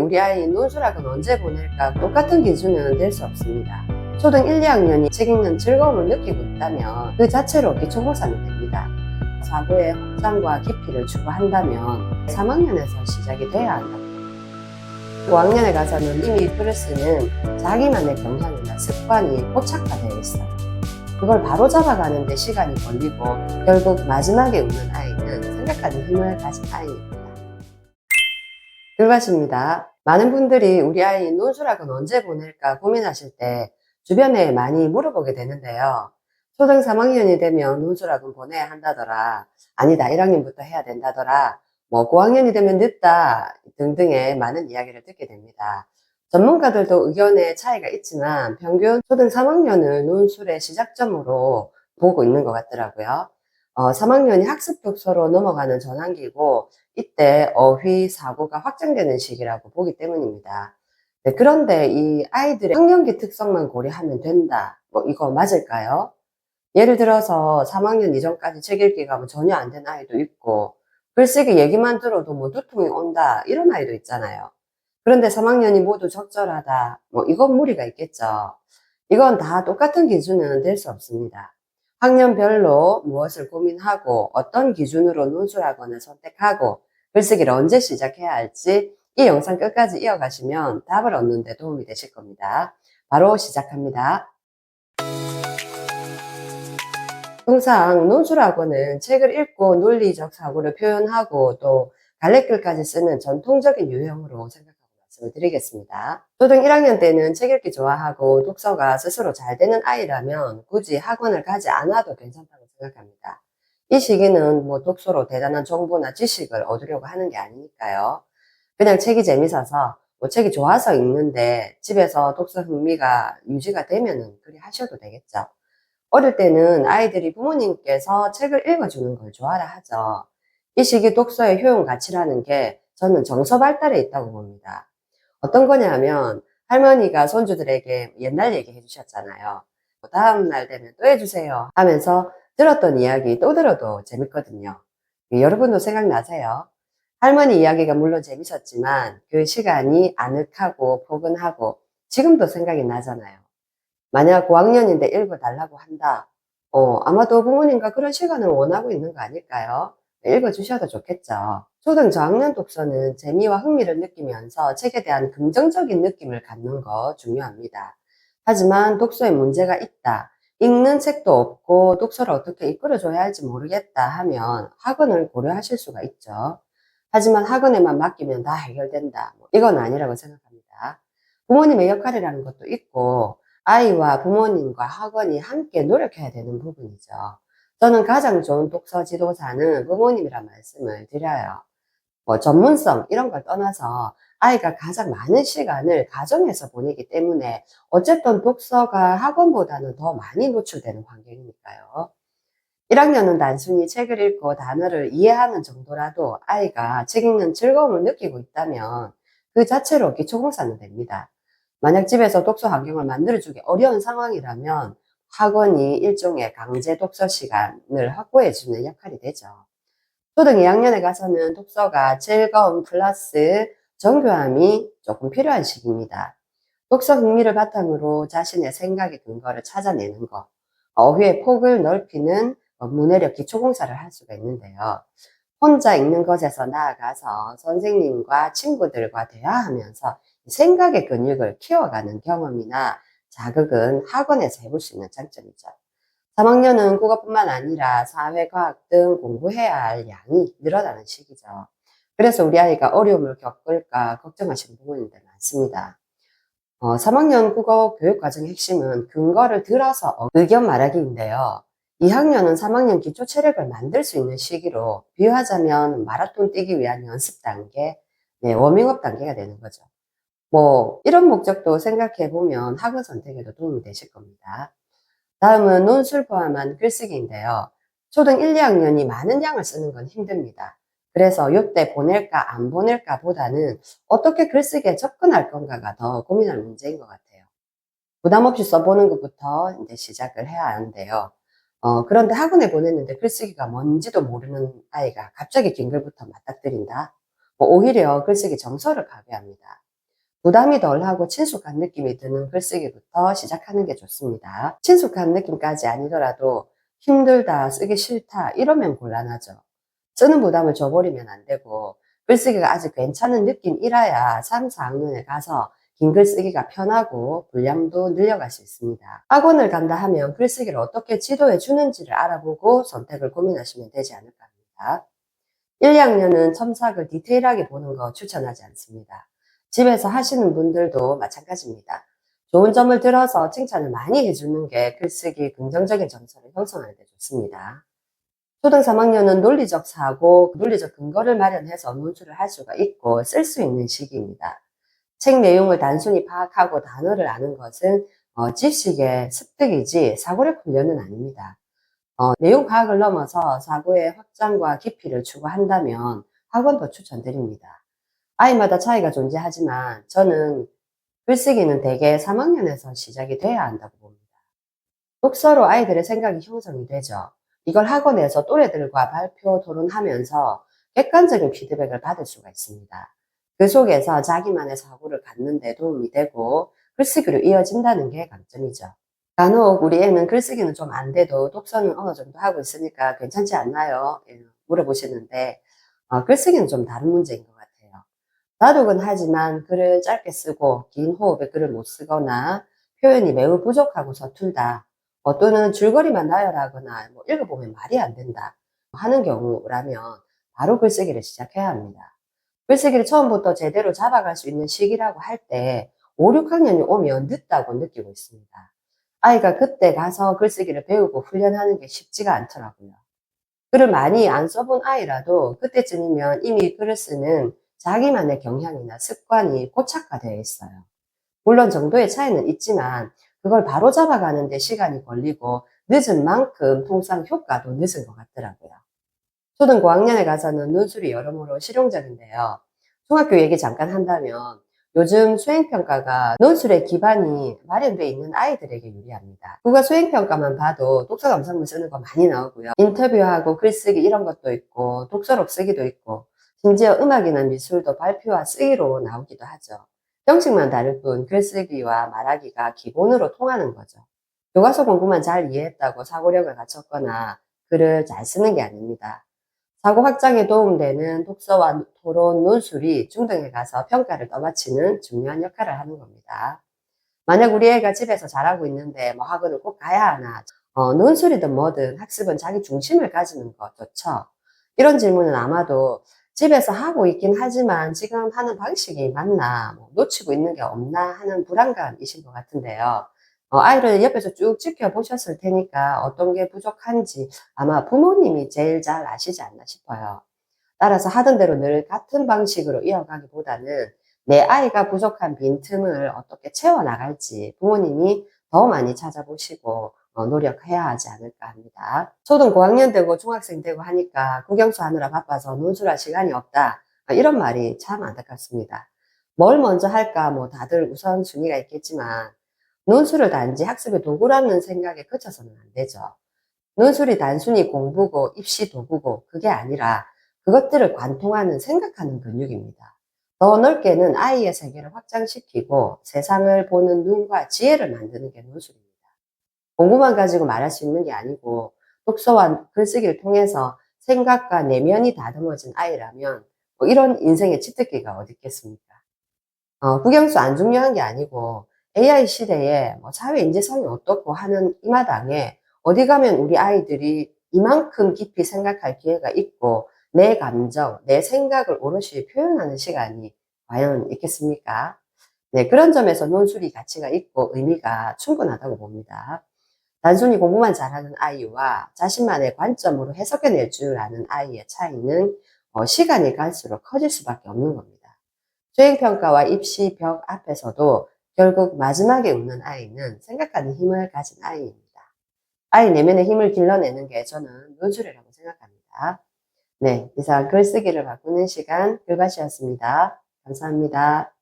우리 아이 논술학은 언제 보낼까 똑같은 기준은 될 수 없습니다. 초등 1, 2학년이 책 읽는 즐거움을 느끼고 있다면 그 자체로 기초고사는 됩니다. 사고의 확장과 깊이를 추구한다면 3학년에서 시작이 돼야 한다고 봅니다. 5학년에 가서는 이미 글을 쓰는 자기만의 경향이나 습관이 포착화되어 있어요. 그걸 바로 잡아가는 데 시간이 걸리고 결국 마지막에 웃는 아이는 생각하는 힘을 가진 아이입니다. 결과입니다. 많은 분들이 우리 아이 논술학은 언제 보낼까 고민하실 때 주변에 많이 물어보게 되는데요. 초등 3학년이 되면 논술학은 보내야 한다더라. 아니다, 1학년부터 해야 된다더라. 고학년이 되면 늦다 등등의 많은 이야기를 듣게 됩니다. 전문가들도 의견의 차이가 있지만 평균 초등 3학년을 논술의 시작점으로 보고 있는 것 같더라고요. 3학년이 학습 독서로 넘어가는 전환기고 이때 어휘, 사고가 확장되는 시기라고 보기 때문입니다. 네, 그런데 이 아이들의 학년기 특성만 고려하면 된다. 이거 맞을까요? 예를 들어서 3학년 이전까지 책 읽기가 전혀 안 된 아이도 있고 글쓰기 얘기만 들어도 두통이 온다 이런 아이도 있잖아요. 그런데 3학년이 모두 적절하다. 이건 무리가 있겠죠. 이건 다 똑같은 기준은 될 수 없습니다. 학년별로 무엇을 고민하고 어떤 기준으로 논술학원을 선택하고 글쓰기를 언제 시작해야 할지 이 영상 끝까지 이어가시면 답을 얻는 데 도움이 되실 겁니다. 바로 시작합니다. 통상 논술학원은 책을 읽고 논리적 사고를 표현하고 또 갈래글까지 쓰는 전통적인 유형으로 생각하고 말씀을 드리겠습니다. 초등 1학년 때는 책 읽기 좋아하고 독서가 스스로 잘 되는 아이라면 굳이 학원을 가지 않아도 괜찮다고 생각합니다. 이 시기는 독서로 대단한 정보나 지식을 얻으려고 하는 게 아니니까요. 그냥 책이 재밌어서 책이 좋아서 읽는데 집에서 독서 흥미가 유지가 되면은 그리 하셔도 되겠죠. 어릴 때는 아이들이 부모님께서 책을 읽어주는 걸 좋아라 하죠. 이 시기 독서의 효용 가치라는 게 저는 정서 발달에 있다고 봅니다. 어떤 거냐면 할머니가 손주들에게 옛날 얘기 해주셨잖아요. 다음 날 되면 또 해주세요 하면서 들었던 이야기 또 들어도 재밌거든요. 여러분도 생각나세요? 할머니 이야기가 물론 재밌었지만 그 시간이 아늑하고 포근하고 지금도 생각이 나잖아요. 만약 고학년인데 읽어달라고 한다. 아마도 부모님과 그런 시간을 원하고 있는 거 아닐까요? 읽어주셔도 좋겠죠. 초등 저학년 독서는 재미와 흥미를 느끼면서 책에 대한 긍정적인 느낌을 갖는 거 중요합니다. 하지만 독서에 문제가 있다. 읽는 책도 없고 독서를 어떻게 이끌어줘야 할지 모르겠다 하면 학원을 고려하실 수가 있죠. 하지만 학원에만 맡기면 다 해결된다. 이건 아니라고 생각합니다. 부모님의 역할이라는 것도 있고 아이와 부모님과 학원이 함께 노력해야 되는 부분이죠. 저는 가장 좋은 독서 지도자는 부모님이란 말씀을 드려요. 전문성 이런 걸 떠나서 아이가 가장 많은 시간을 가정에서 보내기 때문에 어쨌든 독서가 학원보다는 더 많이 노출되는 환경이니까요. 1학년은 단순히 책을 읽고 단어를 이해하는 정도라도 아이가 책 읽는 즐거움을 느끼고 있다면 그 자체로 기초공사는 됩니다. 만약 집에서 독서 환경을 만들어주기 어려운 상황이라면 학원이 일종의 강제 독서 시간을 확보해주는 역할이 되죠. 초등 2학년에 가서는 독서가 즐거움 플러스 정교함이 조금 필요한 시기입니다. 독서 흥미를 바탕으로 자신의 생각의 근거를 찾아내는 것, 어휘의 폭을 넓히는 문해력 기초공사를 할 수가 있는데요. 혼자 읽는 것에서 나아가서 선생님과 친구들과 대화하면서 생각의 근육을 키워가는 경험이나 자극은 학원에서 해볼 수 있는 장점이죠. 3학년은 국어뿐만 아니라 사회, 과학 등 공부해야 할 양이 늘어나는 시기죠. 그래서 우리 아이가 어려움을 겪을까 걱정하시는 부모님들 많습니다. 3학년 국어 교육 과정의 핵심은 근거를 들어서 의견 말하기인데요. 2학년은 3학년 기초 체력을 만들 수 있는 시기로 비유하자면 마라톤 뛰기 위한 연습 단계, 워밍업 단계가 되는 거죠. 이런 목적도 생각해 보면 학원 선택에도 도움이 되실 겁니다. 다음은 논술 포함한 글쓰기인데요. 초등 1, 2학년이 많은 양을 쓰는 건 힘듭니다. 그래서 이때 보낼까 안 보낼까 보다는 어떻게 글쓰기에 접근할 건가가 더 고민할 문제인 것 같아요. 부담 없이 써보는 것부터 이제 시작을 해야 하는데요. 그런데 학원에 보냈는데 글쓰기가 뭔지도 모르는 아이가 갑자기 긴 글부터 맞닥뜨린다. 오히려 글쓰기 정서를 파괴합니다. 부담이 덜하고 친숙한 느낌이 드는 글쓰기부터 시작하는 게 좋습니다. 친숙한 느낌까지 아니더라도 힘들다, 쓰기 싫다 이러면 곤란하죠. 쓰는 부담을 줘버리면 안 되고 글쓰기가 아직 괜찮은 느낌이라야 3, 4학년에 가서 긴 글쓰기가 편하고 분량도 늘려갈 수 있습니다. 학원을 간다 하면 글쓰기를 어떻게 지도해 주는지를 알아보고 선택을 고민하시면 되지 않을까 합니다. 1, 2학년은 첨삭을 디테일하게 보는 거 추천하지 않습니다. 집에서 하시는 분들도 마찬가지입니다. 좋은 점을 들어서 칭찬을 많이 해주는 게 글쓰기 긍정적인 정서를 형성하는 데 좋습니다. 초등 3학년은 논리적 사고, 논리적 근거를 마련해서 논술을 할 수가 있고 쓸 수 있는 시기입니다. 책 내용을 단순히 파악하고 단어를 아는 것은 지식의 습득이지 사고력 훈련은 아닙니다. 내용 파악을 넘어서 사고의 확장과 깊이를 추구한다면 학원도 추천드립니다. 아이마다 차이가 존재하지만 저는 글쓰기는 대개 3학년에서 시작이 돼야 한다고 봅니다. 독서로 아이들의 생각이 형성이 되죠. 이걸 학원에서 또래들과 발표, 토론하면서 객관적인 피드백을 받을 수가 있습니다. 그 속에서 자기만의 사고를 갖는 데 도움이 되고 글쓰기로 이어진다는 게 강점이죠. 간혹 우리 애는 글쓰기는 좀 안 돼도 독서는 어느 정도 하고 있으니까 괜찮지 않나요? 예, 물어보시는데 글쓰기는 좀 다른 문제인 것 같아요. 다독은 하지만 글을 짧게 쓰고 긴 호흡의 글을 못 쓰거나 표현이 매우 부족하고 서툴다. 또는 줄거리만 나열하거나 읽어보면 말이 안 된다 하는 경우라면 바로 글쓰기를 시작해야 합니다. 글쓰기를 처음부터 제대로 잡아갈 수 있는 시기라고 할 때 5, 6학년이 오면 늦다고 느끼고 있습니다. 아이가 그때 가서 글쓰기를 배우고 훈련하는 게 쉽지가 않더라고요. 글을 많이 안 써본 아이라도 그때쯤이면 이미 글을 쓰는 자기만의 경향이나 습관이 고착화되어 있어요. 물론 정도의 차이는 있지만 그걸 바로 잡아가는 데 시간이 걸리고 늦은 만큼 통상 효과도 늦은 것 같더라고요. 초등 고학년에 가서는 논술이 여러모로 실용적인데요. 중학교 얘기 잠깐 한다면 요즘 수행평가가 논술의 기반이 마련되어 있는 아이들에게 유리합니다. 국어 수행평가만 봐도 독서 감상문 쓰는 거 많이 나오고요. 인터뷰하고 글쓰기 이런 것도 있고 독서록 쓰기도 있고 심지어 음악이나 미술도 발표와 쓰기로 나오기도 하죠. 형식만 다를 뿐 글쓰기와 말하기가 기본으로 통하는 거죠. 교과서 공부만 잘 이해했다고 사고력을 갖췄거나 글을 잘 쓰는 게 아닙니다. 사고 확장에 도움되는 독서와 토론, 논술이 중등에 가서 평가를 떠받치는 중요한 역할을 하는 겁니다. 만약 우리 애가 집에서 잘하고 있는데 학원을 꼭 가야 하나? 논술이든 뭐든 학습은 자기 중심을 가지는 거 좋죠. 이런 질문은 아마도 집에서 하고 있긴 하지만 지금 하는 방식이 맞나, 놓치고 있는 게 없나 하는 불안감이신 것 같은데요. 아이를 옆에서 쭉 지켜보셨을 테니까 어떤 게 부족한지 아마 부모님이 제일 잘 아시지 않나 싶어요. 따라서 하던 대로 늘 같은 방식으로 이어가기보다는 내 아이가 부족한 빈틈을 어떻게 채워나갈지 부모님이 더 많이 찾아보시고 노력해야 하지 않을까 합니다. 초등 고학년 되고 중학생 되고 하니까 국영수 하느라 바빠서 논술할 시간이 없다. 이런 말이 참 안타깝습니다. 뭘 먼저 할까 다들 우선순위가 있겠지만 논술을 단지 학습의 도구라는 생각에 그쳐서는 안 되죠. 논술이 단순히 공부고 입시 도구고 그게 아니라 그것들을 관통하는 생각하는 근육입니다. 더 넓게는 아이의 세계를 확장시키고 세상을 보는 눈과 지혜를 만드는 게 논술입니다. 공부만 가지고 말할 수 있는 게 아니고 독서와 글쓰기를 통해서 생각과 내면이 다듬어진 아이라면 이런 인생의 치트키가 어디 있겠습니까? 국영수 안 중요한 게 아니고 AI 시대에 사회 인재성이 어떻고 하는 이 마당에 어디 가면 우리 아이들이 이만큼 깊이 생각할 기회가 있고 내 감정, 내 생각을 오롯이 표현하는 시간이 과연 있겠습니까? 네, 그런 점에서 논술이 가치가 있고 의미가 충분하다고 봅니다. 단순히 공부만 잘하는 아이와 자신만의 관점으로 해석해낼 줄 아는 아이의 차이는 시간이 갈수록 커질 수밖에 없는 겁니다. 수행평가와 입시 벽 앞에서도 결국 마지막에 웃는 아이는 생각하는 힘을 가진 아이입니다. 아이 내면의 힘을 길러내는 게 저는 논술이라고 생각합니다. 네, 이상 글쓰기를 바꾸는 시간 글밭이었습니다. 감사합니다.